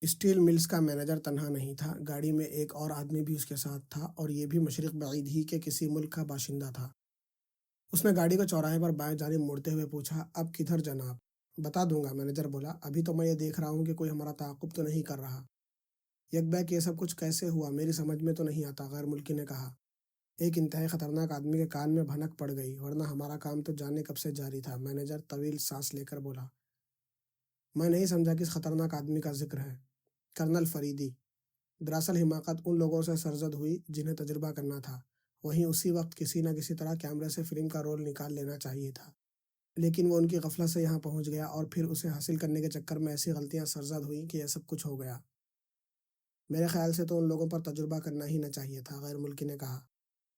Steel mills کا manager تنہا نہیں تھا، گاڑی میں ایک اور آدمی بھی اس کے ساتھ تھا اور یہ بھی مشرق بعید ہی کے کسی ملک کا باشندہ تھا۔ اس نے گاڑی کو چوراہے پر بائیں جانب موڑتے ہوئے پوچھا، اب کدھر جناب؟ بتا دوں گا، مینیجر بولا، ابھی تو میں یہ دیکھ رہا ہوں کہ کوئی ہمارا تعاقب تو نہیں کر رہا۔ یک بیک یہ سب کچھ کیسے ہوا میری سمجھ میں تو نہیں آتا، غیر ملکی نے کہا۔ ایک انتہائی خطرناک آدمی کے کان میں بھنک پڑ گئی، ورنہ ہمارا کام تو جانے کب سے جاری تھا، مینیجر طویل سانس لے کر بولا۔ میں نہیں سمجھا کس خطرناک آدمی کا ذکر ہے۔ کرنل فریدی۔ دراصل حماقت ان لوگوں سے سرزد ہوئی جنہیں تجربہ کرنا تھا، وہیں اسی وقت کسی نہ کسی طرح کیمرے سے فلم کا رول نکال لینا چاہیے تھا، لیکن وہ ان کی غفلت سے یہاں پہنچ گیا اور پھر اسے حاصل کرنے کے چکر میں ایسی غلطیاں سرزد ہوئیں کہ یہ سب کچھ ہو گیا۔ میرے خیال سے تو ان لوگوں پر تجربہ کرنا ہی نہ چاہیے تھا، غیر ملکی نے کہا۔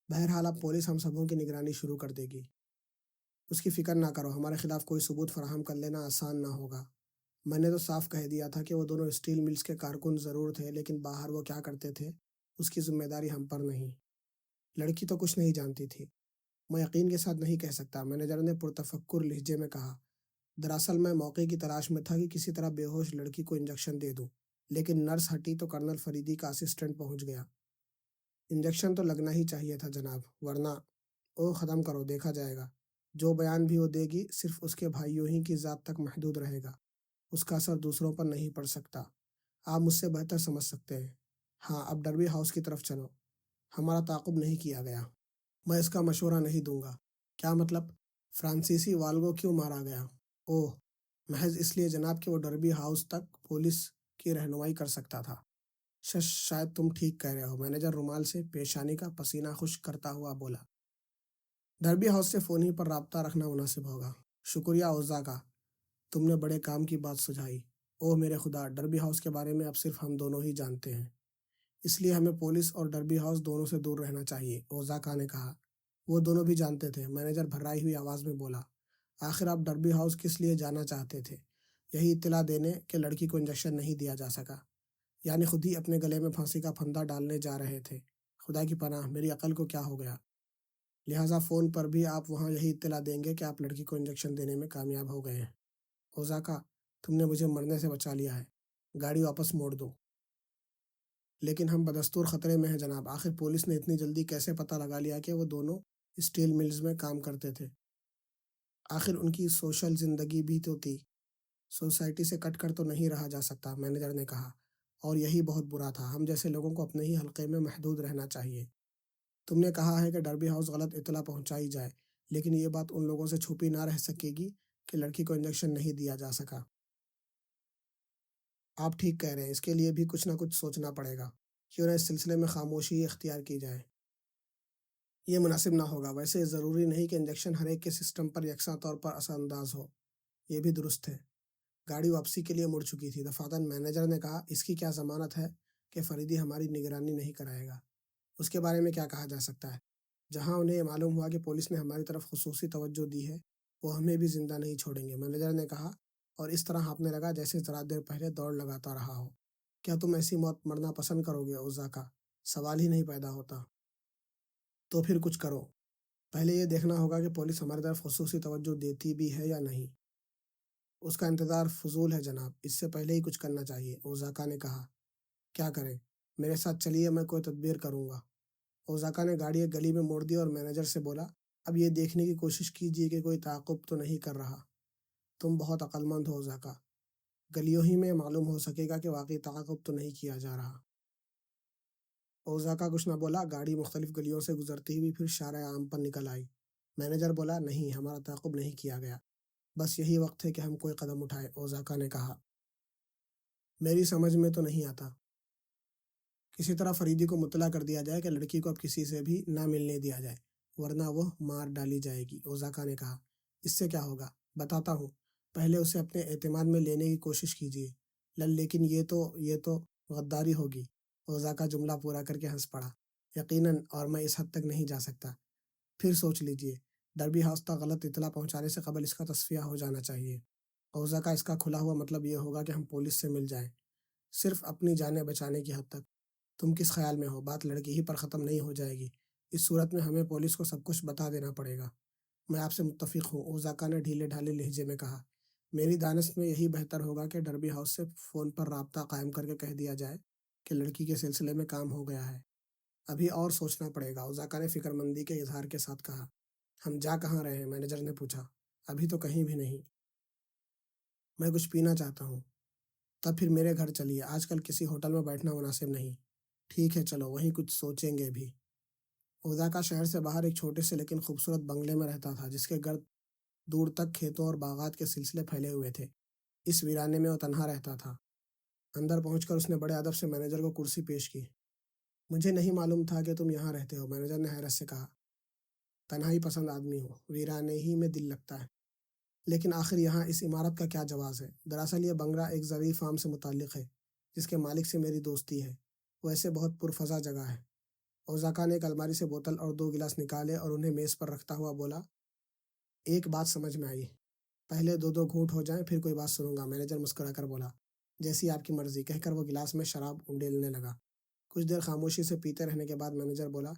بہرحال اب پولیس ہم سبوں کی نگرانی شروع کر دے گی۔ اس کی فکر نہ کرو، ہمارے خلاف کوئی ثبوت فراہم کر لینا آسان نہ ہوگا۔ میں نے تو صاف کہہ دیا تھا کہ وہ دونوں اسٹیل ملز کے کارکن ضرور تھے، لیکن باہر وہ کیا کرتے تھے اس کی ذمہ داری ہم پر نہیں۔ لڑکی تو کچھ نہیں جانتی تھی۔ میں یقین کے ساتھ نہیں کہہ سکتا، مینیجر نے پرتفکر لہجے میں کہا۔ دراصل میں موقع کی تلاش میں تھا کہ کسی طرح بے ہوش لڑکی کو انجیکشن دے دوں، لیکن نرس ہٹی تو کرنل فریدی کا اسسٹنٹ پہنچ گیا۔ انجیکشن تو لگنا ہی چاہیے تھا جناب، ورنہ… او ختم کرو، دیکھا جائے گا۔ جو بیان بھی وہ دے گی صرف اس کے بھائیوں ہی کی ذات تک محدود رہے گا، اس کا اثر دوسروں پر نہیں پڑ سکتا۔ آپ مجھ سے بہتر سمجھ سکتے ہیں۔ ہاں، اب ڈربی ہاؤس کی طرف چلو۔ ہمارا تعاقب نہیں کیا گیا۔ میں اس کا مشورہ نہیں دوں گا۔ کیا مطلب؟ فرانسیسی والگو کیوں مارا گیا؟ اوہ، محض اس لیے جناب کہ وہ ڈربی ہاؤس تک پولیس کی رہنمائی کر سکتا تھا۔ شاید تم ٹھیک کہہ رہے ہو، مینیجر رومال سے پیشانی کا پسینہ خشک کرتا ہوا بولا۔ ڈربی ہاؤس سے فون ہی پر رابطہ رکھنا مناسب ہوگا۔ شکریہ اوزاکا، تم نے بڑے کام کی بات سجھائی۔ اوہ میرے خدا، ڈربی ہاؤس کے بارے میں اب صرف ہم دونوں ہی جانتے ہیں، اس لیے ہمیں پولیس اور ڈربی ہاؤس دونوں سے دور رہنا چاہیے، اوزاکا نے کہا۔ وہ دونوں بھی جانتے تھے، مینیجر بھرائی ہوئی آواز میں بولا۔ آخر آپ ڈربی ہاؤس کس لیے جانا چاہتے تھے؟ یہی اطلاع دینے کہ لڑکی کو انجیکشن نہیں دیا جا سکا، یعنی خود ہی اپنے گلے میں پھانسی کا پھندا ڈالنے جا رہے تھے۔ خدا کی پناہ، میری عقل کو کیا ہو گیا! لہٰذا فون پر بھی آپ وہاں یہی اطلاع دیں گے کہ آپ لڑکی کو انجیکشن دینے میں کامیاب ہو گئے ہیں۔ اوزاکا، تم نے مجھے مرنے سے بچا لیا ہے، گاڑی واپس موڑ دو۔ لیکن ہم بدستور خطرے میں ہیں جناب، آخر پولیس نے اتنی جلدی کیسے پتہ لگا لیا کہ وہ دونوں اسٹیل ملز میں کام کرتے تھے؟ آخر ان کی سوشل زندگی بھی تو تھی، سوسائٹی سے کٹ کر تو نہیں رہا جا سکتا، مینیجر نے کہا۔ اور یہی بہت برا تھا، ہم جیسے لوگوں کو اپنے ہی حلقے میں محدود رہنا چاہیے۔ تم نے کہا ہے کہ ڈربی ہاؤس غلط اطلاع پہنچائی جائے، لیکن یہ بات ان لوگوں سے چھپی نہ رہ سکے گی کہ لڑکی کو انجیکشن نہیں دیا جا سکا۔ آپ ٹھیک کہہ رہے ہیں، اس کے لیے بھی کچھ نہ کچھ سوچنا پڑے گا۔ کیوں نہ اس سلسلے میں خاموشی اختیار کی جائے؟ یہ مناسب نہ ہوگا، ویسے ضروری نہیں کہ انجیکشن ہر ایک کے سسٹم پر یکساں طور پر اثر انداز ہو۔ یہ بھی درست ہے۔ گاڑی واپسی کے لیے مڑ چکی تھی، دفعتاً مینیجر نے کہا، اس کی کیا ضمانت ہے کہ فریدی ہماری نگرانی نہیں کرائے گا؟ اس کے بارے میں کیا کہا جا سکتا ہے؟ جہاں انہیں یہ معلوم ہوا کہ پولیس نے ہماری طرف خصوصی توجہ دی ہے، وہ ہمیں بھی زندہ نہیں چھوڑیں گے، مینیجر نے کہا، اور اس طرح ہانپنے لگا جیسے ذرا دیر پہلے دوڑ لگاتا رہا ہو۔ کیا تم ایسی موت مرنا پسند کرو گے اوزاکا؟ سوال ہی نہیں پیدا ہوتا۔ تو پھر کچھ کرو۔ پہلے یہ دیکھنا ہوگا کہ پولیس ہماری طرف خصوصی توجہ دیتی بھی ہے یا نہیں۔ اس کا انتظار فضول ہے جناب، اس سے پہلے ہی کچھ کرنا چاہیے، اوزاکا نے کہا۔ کیا کریں؟ میرے ساتھ چلیے، میں کوئی تدبیر کروں گا۔ اوزاکا نے گاڑی ایک گلی میں موڑ دی اور مینیجر سے بولا، اب یہ دیکھنے کی کوشش کیجیے کہ کوئی تعاقب تو نہیں کر رہا۔ تم بہت عقل مند ہو اوزاکا، گلیوں ہی میں معلوم ہو سکے گا کہ واقعی تعاقب تو نہیں کیا جا رہا۔ اوزاکا کچھ نہ بولا، گاڑی مختلف گلیوں سے گزرتی ہوئی پھر شارع عام پر نکل آئی۔ مینیجر بولا، نہیں، ہمارا تعاقب نہیں کیا گیا، بس یہی وقت ہے کہ ہم کوئی قدم اٹھائے، اوزاکا نے کہا۔ میری سمجھ میں تو نہیں آتا۔ کسی طرح فریدی کو مطلع کر دیا جائے کہ لڑکی کو اب کسی سے بھی نہ ملنے دیا جائے، ورنہ وہ مار ڈالی جائے گی، اوزاکا نے کہا۔ اس سے کیا ہوگا؟ بتاتا ہوں، پہلے اسے اپنے اعتماد میں لینے کی کوشش کیجیے۔ لیکن یہ تو غداری ہوگی، اوزاکا جملہ پورا کر کے ہنس پڑا۔ یقیناً، اور میں اس حد تک نہیں جا سکتا۔ پھر سوچ لیجیے، ڈربی ہاؤس تک غلط اطلاع پہنچانے سے قبل اس کا تصفیہ ہو جانا چاہیے۔ اوزاکا، اس کا کھلا ہوا مطلب یہ ہوگا کہ ہم پولیس سے مل جائیں، صرف اپنی جانیں بچانے کی حد تک۔ تم کس خیال میں ہو؟ بات لڑکی ہی پر ختم نہیں ہو جائے گی، اس صورت میں ہمیں پولیس کو سب کچھ بتا دینا پڑے گا۔ میں آپ سے متفق ہوں، اوزاکا نے ڈھیلے ڈھالے لہجے میں کہا۔ میری دانست میں یہی بہتر ہوگا کہ ڈربی ہاؤس سے فون پر رابطہ قائم کر کے کہہ دیا جائے کہ لڑکی کے سلسلے میں کام ہو گیا ہے۔ ابھی اور سوچنا پڑے گا، اوزاکا نے فکر مندی کے اظہار کے ساتھ کہا۔ ہم جا کہاں رہے ہیں؟ مینیجر نے پوچھا۔ ابھی تو کہیں بھی نہیں، میں کچھ پینا چاہتا ہوں۔ تب پھر میرے گھر چلیے، آج کل کسی ہوٹل میں بیٹھنا مناسب نہیں۔ ٹھیک ہے چلو، وہیں کچھ سوچیں گے بھی۔ اوزاکا شہر سے باہر ایک چھوٹے سے لیکن خوبصورت بنگلے میں رہتا تھا جس کے گرد دور تک کھیتوں اور باغات کے سلسلے پھیلے ہوئے تھے۔ اس ویرانے میں وہ تنہا رہتا تھا۔ اندر پہنچ کر اس نے بڑے ادب سے مینیجر کو کرسی پیش کی۔ مجھے نہیں معلوم تھا کہ تم یہاں رہتے ہو، مینیجر نے حیرت سے کہا۔ تنہائی پسند آدمی ہو، ویرانے ہی میں دل لگتا ہے، لیکن آخر یہاں اس عمارت کا کیا جواز ہے؟ دراصل یہ بنگلہ ایک زرعی فارم سے متعلق ہے جس کے مالک سے میری دوستی ہے۔ ویسے بہت پرفضا جگہ ہے۔ اوزاکا نے ایک الماری سے بوتل اور 2 گلاس نکالے اور انہیں میز پر رکھتا ہوا بولا۔ ایک بات سمجھ میں آئی، پہلے 2 گھونٹ ہو جائیں پھر کوئی بات سنوں گا، مینیجر مسکرا کر بولا۔ جیسی آپ کی مرضی، کہہ کر وہ گلاس میں شراب انڈیلنے لگا۔ کچھ دیر خاموشی سے پیتے رہنے کے بعد مینیجر بولا،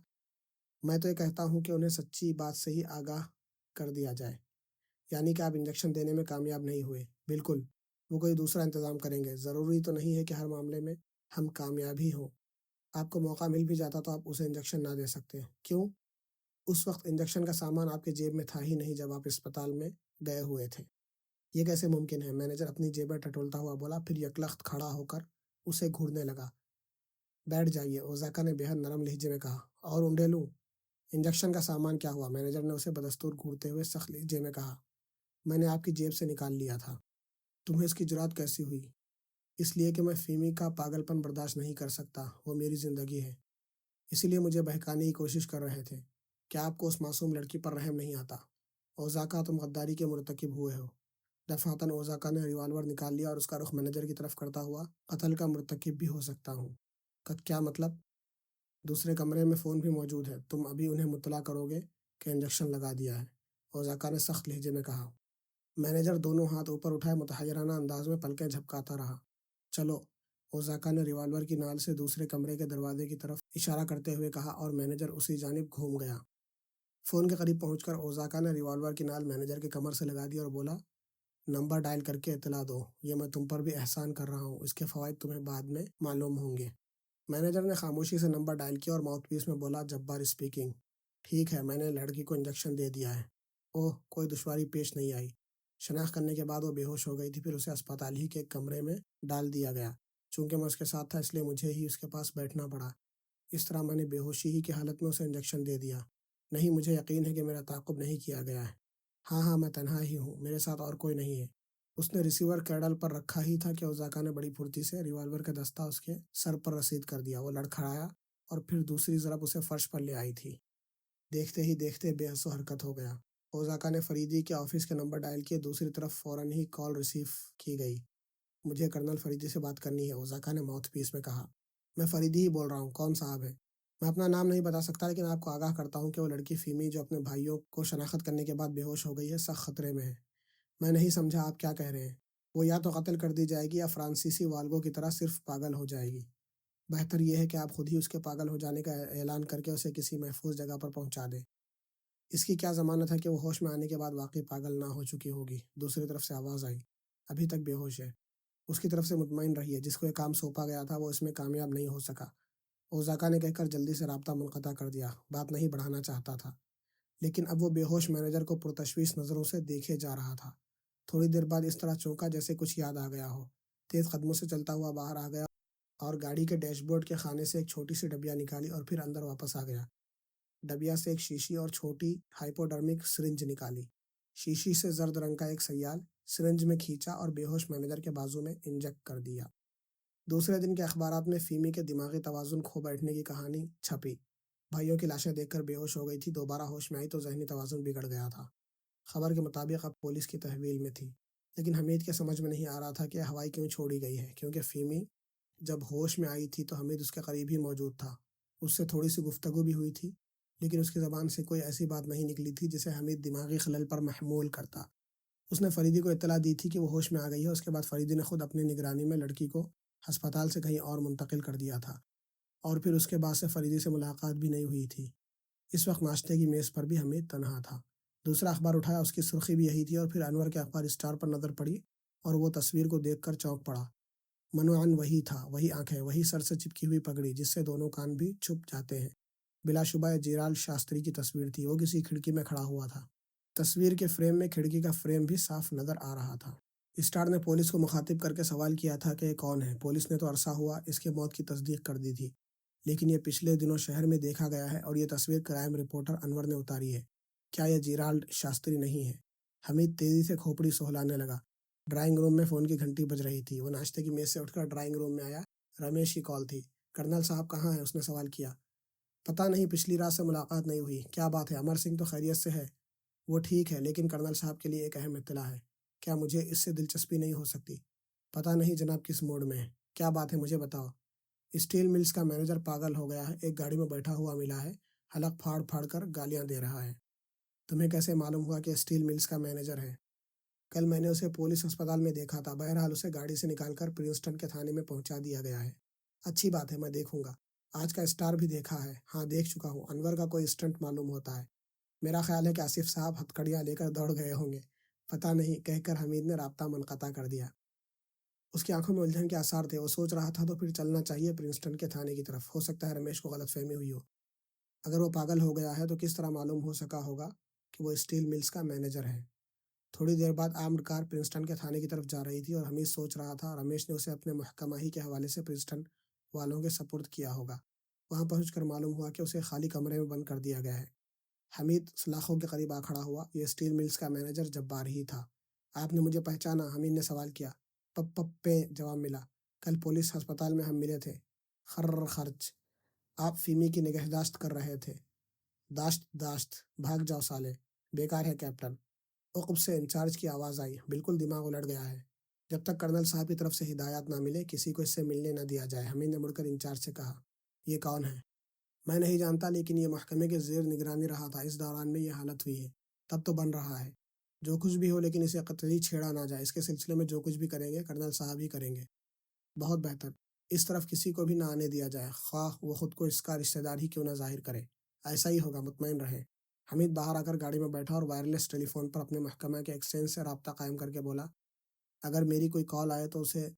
میں تو یہ کہتا ہوں کہ انہیں سچی بات سے ہی آگاہ کر دیا جائے، یعنی کہ آپ انجیکشن دینے میں کامیاب نہیں ہوئے۔ بالکل، وہ کوئی دوسرا انتظام کریں گے۔ ضروری تو نہیں ہے کہ ہر معاملے میں ہم کامیاب ہی ہوں۔ آپ کو موقع مل بھی جاتا تو آپ اسے انجیکشن نہ دے سکتے۔ کیوں؟ اس وقت انجیکشن کا سامان آپ کے جیب میں تھا ہی نہیں جب آپ اسپتال میں گئے ہوئے تھے۔ یہ کیسے ممکن ہے؟ مینیجر اپنی جیبیں ٹٹولتا ہوا بولا، پھر یکلخت کھڑا ہو کر اسے گھورنے لگا۔ بیٹھ جائیے، اوزاکا نے بےحد نرم لہجے میں کہا۔ اور انڈیلوں؟ انجیکشن کا سامان کیا ہوا؟ مینیجر نے اسے بدستور گھورتے ہوئے سخت لہجے میں کہا۔ میں نے آپ کی جیب سے نکال لیا تھا۔ تمہیں اس کی جرات کیسی ہوئی؟ اس لیے کہ میں فیمی کا پاگل پن برداشت نہیں کر سکتا، وہ میری زندگی ہے۔ اسی لیے مجھے بہکانے کی کوشش کر رہے تھے۔ کیا آپ کو اس معصوم لڑکی پر رحم نہیں آتا؟ اوزاکا، تم غداری کے مرتکب ہوئے ہو۔ دفعتاً اوزاکا نے ریوالور نکال لیا اور اس کا رخ مینیجر کی طرف کرتا ہوا، قتل کا مرتکب بھی ہو سکتا ہوں۔ کیا مطلب؟ دوسرے کمرے میں فون بھی موجود ہے، تم ابھی انہیں مطلع کرو گے کہ انجیکشن لگا دیا ہے، اوزاکا نے سخت لہجے میں کہا۔ مینیجر دونوں ہاتھ اوپر اٹھائے متحیرانہ انداز میں پلکیں جھپکاتا رہا۔ چلو، اوزاکا نے ریوالور کی نال سے دوسرے کمرے کے دروازے کی طرف اشارہ کرتے ہوئے کہا اور مینیجر اسی جانب گھوم گیا۔ فون کے قریب پہنچ کر اوزاکا نے ریوالور کی نال مینیجر کے کمر سے لگا دی اور بولا، نمبر ڈائل کر کے اطلاع دو، یہ میں تم پر بھی احسان کر رہا ہوں، اس کے فوائد تمہیں بعد میں معلوم ہوں گے۔ مینیجر نے خاموشی سے نمبر ڈائل کیا اور ماؤتھ پیس میں بولا، جبار اسپیکنگ۔ ٹھیک ہے، میں نے لڑکی کو انجیکشن دے دیا ہے۔ اوہ، کوئی دشواری پیش نہیں آئی۔ شناخت کرنے کے بعد وہ بے ہوش ہو گئی تھی، پھر اسے اسپتال ہی کے ایک کمرے میں ڈال دیا گیا۔ چونکہ میں اس کے ساتھ تھا اس لیے مجھے ہی اس کے پاس بیٹھنا پڑا۔ اس طرح میں نے بے ہوشی ہی کی حالت میں اسے انجیکشن دے دیا۔ نہیں، مجھے یقین ہے کہ میرا تعاقب نہیں کیا گیا ہے۔ ہاں، میں تنہا ہی ہوں، میرے ساتھ اور کوئی نہیں ہے۔ اس نے ریسیور کیڈل پر رکھا ہی تھا کہ اوزاکا نے بڑی پھرتی سے ریوالور کا دستہ اس کے سر پر رسید کر دیا۔ وہ لڑکھڑایا اور پھر دوسری ضرب اسے فرش پر لے آئی تھی۔ دیکھتے ہی دیکھتے بے حس و حرکت ہو گیا۔ اوزاکا نے فریدی کے آفس کے نمبر ڈائل کیے، دوسری طرف فوراً ہی کال ریسیو کی گئی۔ مجھے کرنل فریدی سے بات کرنی ہے، اوزاکا نے ماؤتھ پیس میں کہا۔ میں فریدی ہی بول رہا ہوں، کون صاحب ہے؟ میں اپنا نام نہیں بتا سکتا، لیکن آپ کو آگاہ کرتا ہوں کہ وہ لڑکی فیمی جو اپنے بھائیوں کو شناخت کرنے کے بعد بے ہوش ہو گئی ہے، سخت خطرے میں ہے۔ میں نہیں سمجھا آپ کیا کہہ رہے ہیں؟ وہ یا تو قتل کر دی جائے گی یا فرانسیسی والگو کی طرح صرف پاگل ہو جائے گی۔ بہتر یہ ہے کہ آپ خود ہی اس کے پاگل ہو جانے کا اعلان کر کے اسے کسی محفوظ جگہ پر پہنچا دیں۔ اس کی کیا ضمانت ہے کہ وہ ہوش میں آنے کے بعد واقعی پاگل نہ ہو چکی ہوگی؟ دوسری طرف سے آواز آئی۔ ابھی تک بے ہوش ہے۔ اس کی طرف سے مطمئن رہیے، جس کو یہ کام سونپا گیا تھا وہ اس میں کامیاب نہیں ہو سکا، اوزاکا نے کہہ کر جلدی سے رابطہ منقطع کر دیا۔ بات نہیں بڑھانا چاہتا تھا، لیکن اب وہ بے ہوش مینیجر کو پرتشویش نظروں سے دیکھے جا رہا تھا۔ تھوڑی دیر بعد اس طرح چونکا جیسے کچھ یاد آ گیا ہو، تیز قدموں سے چلتا ہوا باہر آ گیا اور گاڑی کے ڈیش بورڈ کے خانے سے ایک چھوٹی سی ڈبیا نکالی اور پھر اندر واپس آ گیا۔ ڈبیا سے ایک شیشی اور چھوٹی ہائپوڈرمک سرنج نکالی۔ شیشی سے زرد رنگ کا ایک سیال سرنج میں کھینچا اور بے ہوش مینیجر کے بازو میں انجیکٹ کر دیا۔ دوسرے دن کے اخبارات میں فیمی کے دماغی توازن کھو بیٹھنے کی کہانی چھپی۔ بھائیوں کی لاشیں دیکھ کر بے ہوش ہو گئی تھی، دوبارہ ہوش میں آئی تو ذہنی توازن بگڑ گیا تھا۔ خبر کے مطابق اب پولیس کی تحویل میں تھی، لیکن حمید کے سمجھ میں نہیں آ رہا تھا کہ ہوائی کیوں چھوڑی گئی ہے، کیونکہ فیمی جب ہوش میں آئی تھی تو حمید اس کے قریب ہی موجود تھا۔ اس سے تھوڑی سی گفتگو بھی ہوئی تھی، لیکن اس کی زبان سے کوئی ایسی بات نہیں نکلی تھی جسے حمید دماغی خلل پر محمول کرتا۔ اس نے فریدی کو اطلاع دی تھی کہ وہ ہوش میں آ گئی ہے۔ اس کے بعد فریدی نے خود اپنی نگرانی میں لڑکی کو ہسپتال سے کہیں اور منتقل کر دیا تھا، اور پھر اس کے بعد سے فریدی سے ملاقات بھی نہیں ہوئی تھی۔ اس وقت ناشتے کی میز پر بھی حمید تنہا تھا۔ دوسرا اخبار اٹھایا، اس کی سرخی بھی یہی تھی، اور پھر انور کے اخبار اسٹار پر نظر پڑی اور وہ تصویر کو دیکھ کر چونک پڑا۔ منوعن وہی تھا، وہی آنکھیں، وہی سر سے چپکی ہوئی پگڑی جس سے دونوں کان بھی چھپ جاتے ہیں۔ بلا شبہ یہ جیرالڈ شاستری کی تصویر تھی۔ وہ کسی کھڑکی میں کھڑا ہوا تھا۔ تصویر کے فریم میں کھڑکی کا فریم بھی صاف نظر آ رہا تھا۔ اسٹار نے پولیس کو مخاطب کر کے سوال کیا تھا کہ یہ کون ہے؟ پولیس نے تو عرصہ ہوا اس کے موت کی تصدیق کر دی تھی، لیکن یہ پچھلے دنوں شہر میں دیکھا گیا ہے، اور یہ تصویر کرائم رپورٹر انور نے اتاری ہے۔ کیا یہ جیرالڈ شاستری نہیں ہے؟ حمید تیزی سے کھوپڑی سہلانے لگا۔ ڈرائنگ روم میں فون کی گھنٹی بج رہی تھی۔ وہ ناشتے کی میز سے اٹھ کر ڈرائنگ روم میں آیا۔ رمیش کی کال تھی۔ کرنل صاحب کہاں ہیں؟ اس نے سوال کیا۔ پتہ نہیں، پچھلی رات سے ملاقات نہیں ہوئی۔ کیا بات ہے؟ امر سنگھ تو خیریت سے ہے؟ وہ ٹھیک ہے، لیکن کرنل صاحب کے لیے ایک اہم اطلاع ہے۔ کیا مجھے اس سے دلچسپی نہیں ہو سکتی؟ پتہ نہیں جناب کس موڈ میں ہے۔ کیا بات ہے مجھے بتاؤ۔ اسٹیل ملز کا مینیجر پاگل ہو گیا ہے، ایک گاڑی میں بیٹھا ہوا ملا ہے، حلق پھاڑ پھاڑ کر گالیاں دے رہا ہے۔ تمہیں کیسے معلوم ہوا کہ اسٹیل ملز کا مینیجر ہے؟ کل میں نے اسے پولیس اسپتال میں دیکھا تھا۔ بہرحال اسے گاڑی سے نکال کر پرنسٹن کے تھانے میں پہنچا دیا گیا ہے۔ اچھی بات ہے، میں دیکھوں گا۔ آج کا اسٹار بھی دیکھا ہے؟ ہاں دیکھ چکا ہوں۔ انور کا کوئی اسٹنٹ معلوم ہوتا ہے؟ میرا خیال ہے کہ آصف صاحب ہتھکڑیاں لے کر دوڑ گئے ہوں گے۔ پتہ نہیں، کہہ کر حمید نے رابطہ منقطع کر دیا۔ اس کی آنکھوں میں الجھن کے آثار تھے۔ وہ سوچ رہا تھا تو پھر چلنا چاہیے پرنسٹن کے تھانے کی طرف۔ ہو سکتا ہے رمیش کو غلط فہمی ہوئی ہو۔ اگر وہ پاگل ہو گیا ہے تو کس طرح معلوم ہو سکا ہوگا کہ وہ اسٹیل ملز کا مینیجر ہے؟ تھوڑی دیر بعد آرمڈ کار پرنسٹن کے تھانے کی طرف جا رہی تھی، اور حمید سوچ رہا تھا رمیش نے اسے اپنے محکمہ ہی کے حوالے سے پرنسٹن والوں کے سپرد کیا ہوگا۔ وہاں پہنچ کر معلوم ہوا کہ اسے خالی کمرے میں بند کر دیا گیا ہے۔ حمید سلاخوں کے قریب آ کھڑا ہوا۔ یہ اسٹیل ملز کا مینیجر جبار ہی تھا۔ آپ نے مجھے پہچانا؟ حمید نے سوال کیا۔ پپ پپ پے جواب ملا۔ کل پولیس ہسپتال میں ہم ملے تھے۔ خر خرچ، آپ فیمی کی نگہداشت کر رہے تھے۔ داشت داشت، بھاگ جاؤ سالے، بیکار ہے کیپٹن۔ عقب سے انچارج کی آواز آئی۔ بالکل دماغ الٹ گیا ہے۔ جب تک کرنل صاحب کی طرف سے ہدایات نہ ملے کسی کو اس سے ملنے نہ دیا جائے۔ حمید نے مڑ کر انچارج سے کہا۔ یہ کون ہے؟ میں نہیں جانتا، لیکن یہ محکمے کے زیر نگرانی رہا تھا اس دوران میں یہ حالت ہوئی ہے۔ تب تو بن رہا ہے۔ جو کچھ بھی ہو، لیکن اسے قطعی چھیڑا نہ جائے۔ اس کے سلسلے میں جو کچھ بھی کریں گے کرنل صاحب ہی کریں گے۔ بہت بہتر۔ اس طرف کسی کو بھی نہ آنے دیا جائے، خواہ وہ خود کو اس کا رشتہ دار ہی کیوں نہ ظاہر کرے۔ ایسا ہی ہوگا، مطمئن رہیں۔ حمید باہر آ کر گاڑی میں بیٹھا اور وائرلیس ٹیلی فون پر اپنے محکمہ کے ایکسچینج سے رابطہ قائم کر کے بولا، اگر میری کوئی کال آئے تو اسے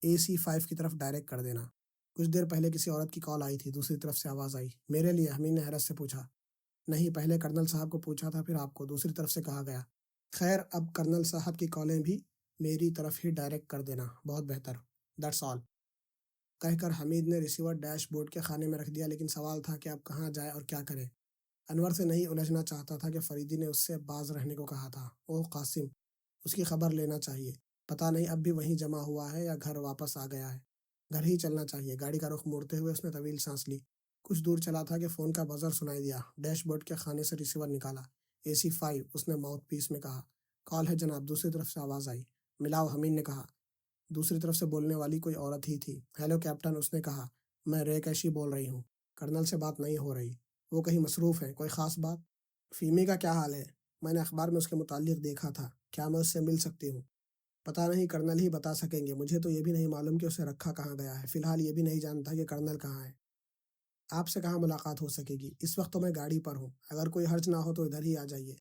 AC5 کی طرف ڈائریکٹ کر دینا۔ کچھ دیر پہلے کسی عورت کی کال آئی تھی۔ دوسری طرف سے آواز آئی۔ میرے لیے؟ حمید نے حیرت سے پوچھا۔ نہیں، پہلے کرنل صاحب کو پوچھا تھا، پھر آپ کو، دوسری طرف سے کہا گیا۔ خیر، اب کرنل صاحب کی کالیں بھی میری طرف ہی ڈائریکٹ کر دینا۔ بہت بہتر۔ دیٹس آل، کہہ کر حمید نے ریسیور ڈیش بورڈ کے خانے میں رکھ دیا۔ لیکن سوال تھا کہ اب کہاں جائے اور کیا کرے۔ انور سے نہیں الجھنا چاہتا تھا کہ فریدی نے اس سے باز رہنے کو کہا تھا۔ اوہ قاسم، اس کی خبر لینا چاہیے۔ پتہ نہیں اب بھی وہیں جمع ہوا ہے یا گھر واپس آ گیا ہے۔ گھر ہی چلنا چاہیے۔ گاڑی کا رخ موڑتے ہوئے اس نے طویل سانس لی۔ کچھ دور چلا تھا کہ فون کا بزر سنائی دیا۔ ڈیش بورڈ کے خانے سے ریسیور نکالا۔ AC5، اس نے ماؤتھ پیس میں کہا۔ کال ہے جناب، دوسری طرف سے آواز آئی۔ ملاؤ، حمید نے کہا۔ دوسری طرف سے بولنے والی کوئی عورت ہی تھی۔ ہیلو کیپٹن، اس نے کہا، میں رے کیشی بول رہی ہوں۔ کرنل سے بات نہیں ہو رہی؟ وہ کہیں مصروف ہے؟ کوئی خاص بات؟ فیمی کا کیا حال ہے؟ میں نے اخبار میں اس کے متعلق دیکھا تھا۔ کیا میں اس سے مل سکتی ہوں؟ پتہ نہیں، کرنل ہی بتا سکیں گے۔ مجھے تو یہ بھی نہیں معلوم کہ اسے رکھا کہاں گیا ہے۔ فی الحال یہ بھی نہیں جانتا کہ کرنل کہاں ہے۔ آپ سے کہاں ملاقات ہو سکے گی؟ اس وقت تو میں گاڑی پر ہوں۔ اگر کوئی حرج نہ ہو تو ادھر ہی آ جائیے۔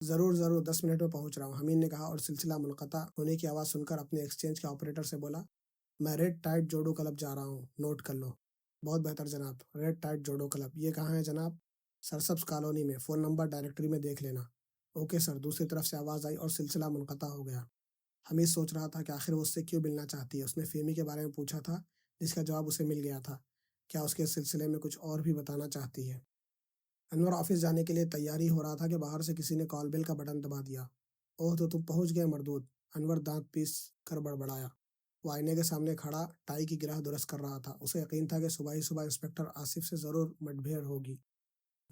ضرور ضرور، 10 منٹ میں پہنچ رہا ہوں، حمید نے کہا، اور سلسلہ منقطع ہونے کی آواز سن کر اپنے ایکسچینج کے آپریٹر سے بولا، میں ریڈ ٹائڈ جوڈو کلب جا رہا ہوں، نوٹ کر لو۔ بہت بہتر جناب۔ ریڈ ٹائڈ جوڈو کلب، یہ کہاں ہے جناب؟ سرسبز کالونی میں، فون نمبر ڈائریکٹری میں دیکھ لینا۔ اوکے سر، دوسری طرف سے آواز آئی اور سلسلہ منقطع ہو گیا۔ حمید سوچ رہا تھا کہ آخر وہ اس سے کیوں ملنا چاہتی ہے۔ اس نے فیمی کے بارے میں پوچھا تھا، جس کا جواب اسے مل گیا تھا۔ کیا اس کے سلسلے میں کچھ اور بھی بتانا چاہتی ہے؟ انور آفس جانے کے لیے تیاری ہو رہا تھا کہ باہر سے کسی نے کال بیل کا بٹن دبا دیا۔ اوہ، تو تم پہنچ گئے مردود، انور دانت پیس کر بڑبڑایا۔ وہ آئینے کے سامنے کھڑا ٹائی کی گرہ درست کر رہا تھا۔ اسے یقین تھا کہ صبح ہی صبح انسپکٹر آصف سے ضرور مدبھیڑ ہوگی،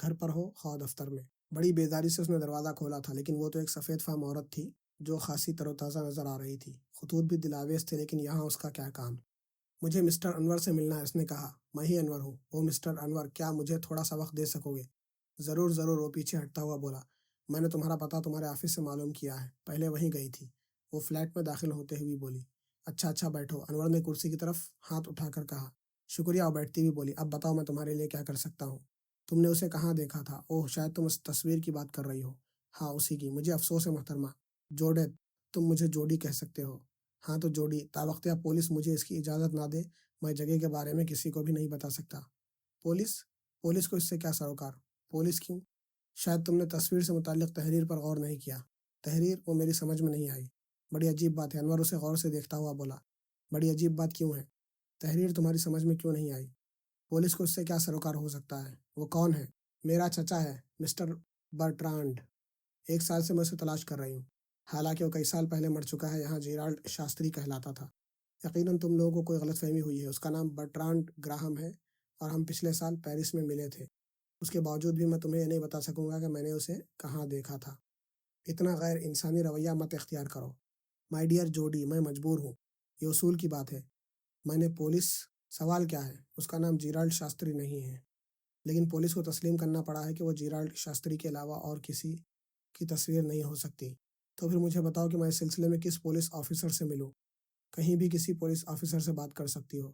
گھر پر ہو خواہ دفتر میں۔ بڑی بیداری سے اس نے دروازہ کھولا تھا، لیکن وہ تو ایک سفید فام عورت تھی جو خاصی تر و تازہ نظر آ رہی تھی۔ خطوط بھی دلاویز تھے، لیکن یہاں اس کا کیا کام؟ مجھے مسٹر انور سے ملنا ہے، اس نے کہا۔ میں ہی انور ہوں۔ وہ مسٹر انور، کیا مجھے تھوڑا سا وقت دے سکو گے؟ ضرور ضرور، وہ پیچھے ہٹتا ہوا بولا۔ میں نے تمہارا پتہ تمہارے آفس سے معلوم کیا ہے، پہلے وہیں گئی تھی۔ وہ فلیٹ میں داخل ہوتے ہوئی بولی۔ اچھا اچھا، بیٹھو، انور نے کرسی کی طرف ہاتھ اٹھا کر کہا۔ شکریہ، وہ بیٹھتی ہوئی بولی۔ اب بتاؤ میں تمہارے لیے کیا کر سکتا ہوں؟ تم نے اسے کہاں دیکھا تھا؟ اوہ، شاید تم اس تصویر کی بات کر رہی ہو۔ ہاں اسی کی، مجھے افسوس ہے محترمہ۔ جوڈے، تم مجھے جوڈی کہہ سکتے ہو۔ ہاں تو جوڈی، تاوقت پولیس مجھے اس کی اجازت نہ دے میں جگہ کے بارے میں کسی کو بھی نہیں بتا سکتا۔ پولیس؟ پولیس کو اس سے کیا سروکار؟ پولیس کیوں؟ شاید تم نے تصویر سے متعلق تحریر پر غور نہیں کیا۔ تحریر؟ وہ میری سمجھ میں نہیں آئی۔ بڑی عجیب بات ہے، انور اسے غور سے دیکھتا ہوا بولا۔ بڑی عجیب بات کیوں ہے؟ تحریر تمہاری سمجھ میں کیوں نہیں آئی؟ پولیس کو اس سے کیا سروکار ہو سکتا ہے؟ وہ کون ہے؟ میرا چچا ہے، مسٹر برٹرانڈ۔ 1 سال سے میں اسے تلاش کر رہی ہوں، حالانکہ وہ کئی سال پہلے مر چکا ہے۔ یہاں جیرالڈ شاستری کہلاتا تھا۔ یقیناً تم لوگوں کو کوئی غلط فہمی ہوئی ہے، اس کا نام برٹرانڈ گراہم ہے اور ہم پچھلے سال پیرس میں ملے تھے۔ اس کے باوجود بھی میں تمہیں یہ نہیں بتا سکوں گا کہ میں نے اسے کہاں دیکھا تھا۔ اتنا غیر انسانی رویہ مت اختیار کرو مائی ڈیئر جوڈی، میں مجبور ہوں، یہ اصول کی بات ہے۔ میں نے پولیس، سوال کیا ہے؟ اس کا نام جیرالڈ شاستری نہیں ہے، لیکن پولیس کو تسلیم کرنا پڑا ہے کہ وہ جیرالڈ شاستری کے علاوہ اور کسی کی تصویر نہیں ہو سکتی۔ تو پھر مجھے بتاؤ کہ میں اس سلسلے میں کس پولیس آفیسر سے ملوں؟ کہیں بھی کسی پولیس آفیسر سے بات کر سکتی ہو۔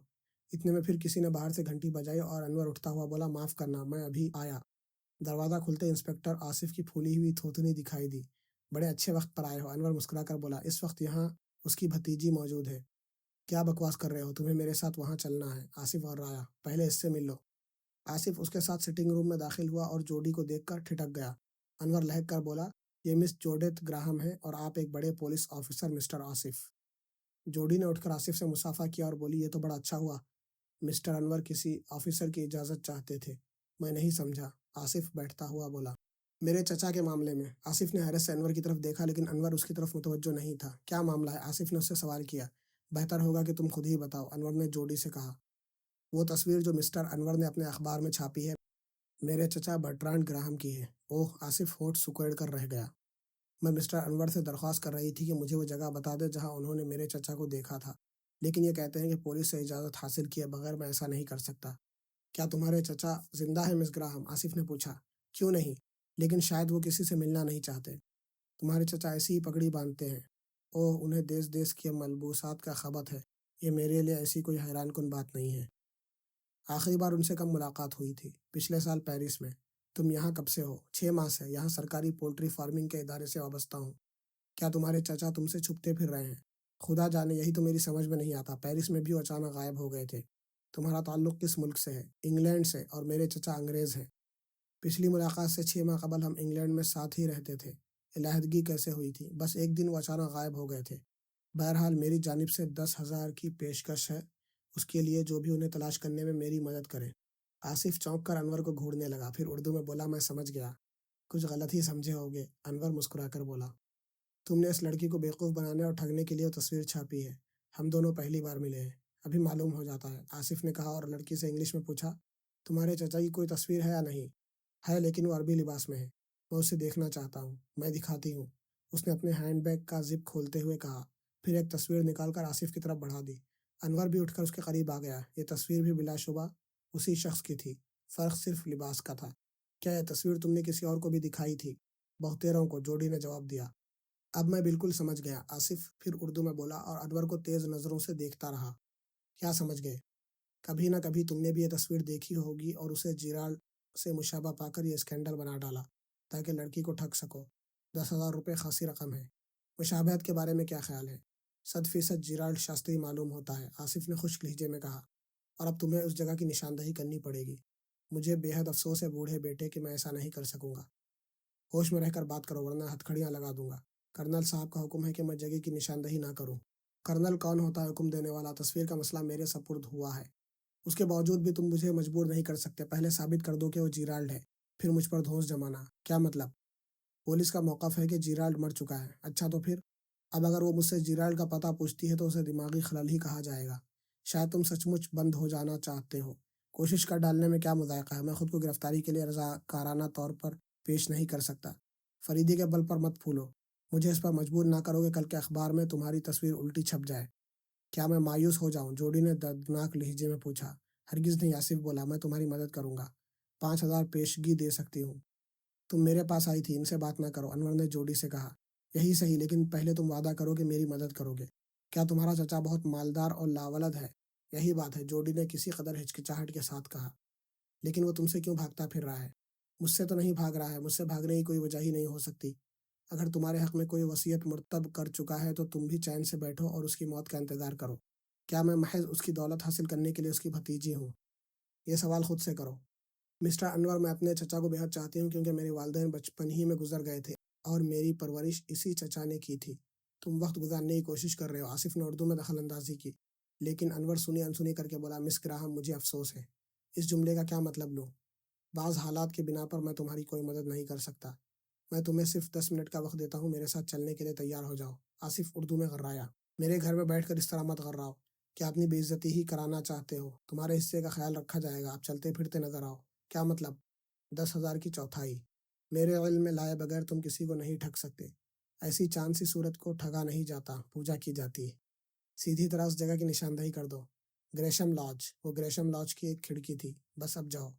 اتنے میں پھر کسی نے باہر سے گھنٹی بجائی اور انور اٹھتا ہوا بولا، معاف کرنا، میں ابھی آیا۔ دروازہ کھلتے انسپکٹر آصف کی پھولی ہوئی تھوتنی دکھائی دی۔ بڑے اچھے وقت پر آئے ہو، انور مسکرا کر بولا۔ اس وقت یہاں اس کی بھتیجی موجود ہے۔ کیا بکواس کر رہے ہو؟ تمہیں میرے ساتھ وہاں چلنا ہے، آصف اور رایا، پہلے اس سے مل لو۔ آصف اس کے ساتھ سٹنگ روم میں داخل ہوا اور جوڈی کو دیکھ کر ٹھٹک گیا۔ انور لہک کر بولا، یہ مس جوڈیتھ گراہم ہے اور آپ ایک بڑے police officer mister Asif. Judy نے اٹھ کر آصف سے مصافحہ کیا اور بولی، یہ تو بڑا اچھا ہوا، مسٹر انور کسی آفیسر کی اجازت چاہتے تھے۔ میں نہیں سمجھا، آصف بیٹھتا ہوا بولا۔ میرے چچا کے معاملے میں۔ آصف نے حیرت سے انور کی طرف دیکھا، لیکن انور اس کی طرف متوجہ نہیں تھا۔ کیا معاملہ ہے؟ آصف نے اس سے سوال کیا۔ بہتر ہوگا کہ تم خود ہی بتاؤ، انور نے جوڈی سے کہا۔ وہ تصویر جو مسٹر انور نے اپنے اخبار میں چھاپی ہے، میرے چچا برٹرانڈ گراہم کی ہے۔ اوہ! آصف ہونٹ سکیڑ کر رہ گیا۔ میں مسٹر انور سے درخواست کر رہی تھی کہ مجھے وہ جگہ بتا دے جہاں انہوں نے میرے چچا کو دیکھا تھا، لیکن یہ کہتے ہیں کہ پولیس سے اجازت حاصل کیے بغیر میں ایسا نہیں کر سکتا۔ کیا تمہارے چچا زندہ ہیں مس گراہم؟ آصف نے پوچھا۔ کیوں نہیں؟ لیکن شاید وہ کسی سے ملنا نہیں چاہتے۔ تمہارے چچا ایسی ہی پگڑی باندھتے ہیں۔ اوہ، انہیں دیس دیس کے ملبوسات کا خبت ہے۔ یہ میرے لیے ایسی کوئی حیران کن بات نہیں ہے۔ آخری بار ان سے کب ملاقات ہوئی تھی؟ پچھلے سال پیرس میں۔ تم یہاں کب سے ہو؟ 6 ماہ سے، یہاں سرکاری پولٹری فارمنگ کے ادارے سے وابستہ ہوں۔ کیا تمہارے چچا تم سے چھپتے پھر رہے ہیں؟ خدا جانے، یہی تو میری سمجھ میں نہیں آتا۔ پیرس میں بھی وہ اچانک غائب ہو گئے تھے۔ تمہارا تعلق کس ملک سے ہے؟ انگلینڈ سے، اور میرے چچا انگریز ہیں۔ پچھلی ملاقات سے 6 ماہ قبل ہم انگلینڈ میں ساتھ ہی رہتے تھے۔ علیحدگی کیسے ہوئی تھی؟ بس ایک دن وہ اچانک غائب ہو گئے تھے۔ بہرحال میری جانب سے 10,000 کی پیشکش ہے اس کے لیے جو بھی انہیں تلاش کرنے میں میری مدد کرے۔ آصف چونک کر انور کو گھورنے لگا، پھر اردو میں بولا، میں سمجھ گیا، کچھ غلط ہی سمجھے ہوگے۔ انور مسکرا کر بولا، تم نے اس لڑکی کو بیوقوف بنانے اور ٹھگنے کے لیے وہ تصویر چھاپی ہے۔ ہم دونوں پہلی بار ملے ہیں، ابھی معلوم ہو جاتا ہے، آصف نے کہا اور لڑکی سے انگلش میں پوچھا، تمہارے چچا کی کوئی تصویر ہے یا نہیں؟ ہے، لیکن وہ عربی لباس میں ہے۔ میں اسے دیکھنا چاہتا ہوں۔ میں دکھاتی ہوں، اس نے اپنے ہینڈ بیگ کا زپ کھولتے ہوئے کہا، پھر ایک تصویر نکال کر آصف کی طرف بڑھا دی۔ انور بھی اٹھ کر اس کے قریب آ گیا۔ یہ تصویر بھی بلا شبہ اسی شخص کی تھی، فرق صرف لباس کا تھا۔ کیا یہ تصویر تم نے کسی اور کو بھی دکھائی تھی؟ بہتیروں کو، جوڈی نے جواب دیا۔ اب میں بالکل سمجھ گیا، آصف پھر اردو میں بولا اور انور کو تیز نظروں سے دیکھتا رہا۔ کیا سمجھ گئے؟ کبھی نہ کبھی تم نے بھی یہ تصویر دیکھی ہوگی اور اسے جیرالڈ سے مشابہ پا کر یہ اسکینڈل بنا ڈالا تاکہ لڑکی کو ٹھگ سکو۔ 10,000 روپے خاصی رقم ہے۔ مشابہت کے بارے میں کیا خیال ہے؟ 100% جیرالڈ شاستری معلوم ہوتا ہے، آصف نے خشک لہجے میں کہا، اور اب تمہیں اس جگہ کی نشاندہی کرنی پڑے گی۔ مجھے بے حد افسوس ہے بوڑھے بیٹے کہ میں ایسا نہیں کر سکوں گا۔ ہوش میں رہ کر بات کرو ورنہ ہتھکڑیاں لگا دوں گا۔ کرنل صاحب کا حکم ہے کہ میں جگہ کی نشاندہی نہ کروں۔ کرنل کون ہوتا ہے حکم دینے والا؟ تصویر کا مسئلہ میرے سپرد ہوا ہے، اس کے باوجود بھی تم مجھے مجبور نہیں کر سکتے۔ پہلے ثابت کر دو کہ وہ جیرالڈ ہے، پھر مجھ پر دھونس جمانا۔ کیا مطلب؟ پولیس کا موقف ہے کہ جیرالڈ مر چکا ہے۔ اچھا تو پھر؟ اب اگر وہ مجھ سے جیرالڈ کا پتہ پوچھتی ہے تو اسے دماغی خلل ہی کہا جائے گا۔ شاید تم سچ مچ بند ہو جانا چاہتے ہو۔ کوشش کر ڈالنے میں کیا مذائقہ ہے؟ میں خود کو گرفتاری کے لیے رضاکارانہ طور پر پیش نہیں کر سکتا۔ فریدی کے بل پر مت پھولو، مجھے اس پر مجبور نہ کرو کہ کل کے اخبار میں تمہاری تصویر الٹی چھپ جائے۔ کیا میں مایوس ہو جاؤں؟ جوڈی نے دردناک لہجے میں پوچھا۔ ہرگز نہیں، آصف بولا، میں تمہاری مدد کروں گا، 5,000 پیشگی دے سکتی ہوں۔ تم میرے پاس آئی تھی، ان سے بات نہ کرو، انور نے جوڈی سے کہا۔ یہی صحیح، لیکن پہلے تم وعدہ کرو کہ میری مدد کرو گے۔ کیا تمہارا چچا بہت مالدار اور لاولد ہے؟ یہی بات ہے، جوڈی نے کسی قدر ہچکچاہٹ کے ساتھ کہا۔ لیکن وہ تم سے کیوں بھاگتا پھر رہا ہے؟ مجھ سے تو نہیں بھاگ رہا ہے، مجھ سے بھاگنے کی کوئی وجہ ہی نہیں ہو سکتی۔ اگر تمہارے حق میں کوئی وصیت مرتب کر چکا ہے تو تم بھی چین سے بیٹھو اور اس کی موت کا انتظار کرو۔ کیا میں محض اس کی دولت حاصل کرنے کے لیے اس کی بھتیجی ہوں؟ یہ سوال خود سے کرو۔ مسٹر انور، میں اپنے چچا کو بہت چاہتی ہوں کیونکہ میرے والدین بچپن ہی میں گزر گئے تھے اور میری پرورش اسی چچا نے کی تھی۔ تم وقت گزارنے کی کوشش کر رہے ہو، آصف نے اردو میں دخل اندازی کی، لیکن انور سنی انسنی کر کے بولا، مس گراہم، مجھے افسوس ہے۔ اس جملے کا کیا مطلب لوں؟ بعض حالات کی بنا پر میں تمہاری کوئی مدد نہیں کر سکتا۔ میں تمہیں صرف 10 منٹ کا وقت دیتا ہوں، میرے ساتھ چلنے کے لیے تیار ہو جاؤ۔ آصف اردو میں غرایا، میرے گھر میں بیٹھ کر اس طرح مت غراؤ۔ کیا اپنی بے عزتی ہی کرانا چاہتے ہو؟ تمہارے حصے کا خیال رکھا جائے گا، آپ چلتے پھرتے نظر آؤ۔ کیا مطلب؟ 10,000 کی چوتھائی۔ میرے علم میں لائے بغیر تم کسی کو نہیں ٹھگ سکتے۔ ایسی چاند سی صورت کو ٹھگا نہیں جاتا، پوجا کی جاتی ہے۔ سیدھی طرح اس جگہ کی نشاندہی کر دو۔ گریشم لاج۔ وہ گریشم لاج کی ایک کھڑکی تھی۔ بس اب جاؤ،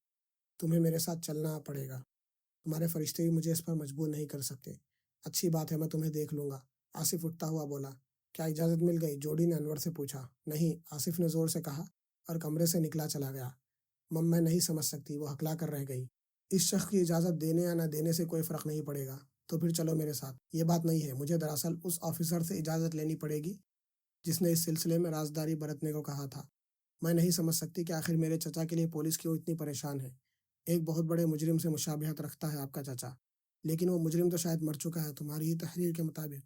تمہیں میرے ساتھ چلنا پڑے گا۔ تمہارے فرشتے بھی مجھے اس پر مجبور نہیں کر سکتے۔ اچھی بات ہے، میں تمہیں دیکھ لوں گا، آصف اٹھتا ہوا بولا۔ کیا اجازت مل گئی؟ جوڈی نے انور سے پوچھا۔ نہیں، آصف نے زور سے کہا اور کمرے سے نکلا چلا گیا۔ میں نہیں سمجھ سکتی، وہ ہکلا کر رہ گئی۔ اس شخص کی اجازت دینے یا نہ دینے سے کوئی فرق نہیں پڑے گا، تو پھر چلو میرے ساتھ۔ یہ بات نہیں ہے، مجھے دراصل اس آفیسر سے اجازت لینی پڑے گی جس نے اس سلسلے میں رازداری برتنے کو کہا تھا۔ میں نہیں سمجھ سکتی کہ آخر میرے چچا کے لیے پولیس کیوں اتنی پریشان ہے۔ ایک بہت بڑے مجرم سے مشابہت رکھتا ہے آپ کا چچا، لیکن وہ مجرم تو شاید مر چکا ہے تمہاری ہی تحریر کے مطابق۔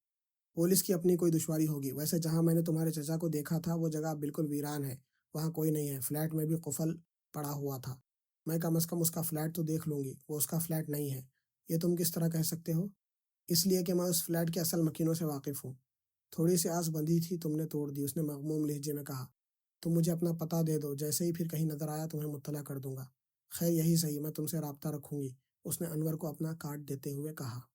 پولیس کی اپنی کوئی دشواری ہوگی۔ ویسے جہاں میں نے تمہارے چچا کو دیکھا تھا وہ جگہ بالکل ویران ہے، وہاں کوئی نہیں ہے۔ فلیٹ میں بھی قفل پڑا ہوا تھا۔ میں کم از کم اس کا فلیٹ تو دیکھ لوں گی۔ وہ اس کا فلیٹ نہیں ہے۔ یہ تم کس طرح کہہ سکتے ہو؟ اس لیے کہ میں اس فلیٹ کے اصل مکینوں سے واقف ہوں۔ تھوڑی سی آس بندھی تھی، تم نے توڑ دی، اس نے مغموم لہجے میں کہا۔ تم مجھے اپنا پتہ دے دو، جیسے ہی پھر کہیں نظر آیا تمہیں مطلع کر دوں گا۔ خیر یہی صحیح، میں تم سے رابطہ رکھوں گی، اس نے انور کو اپنا کارڈ دیتے ہوئے کہا۔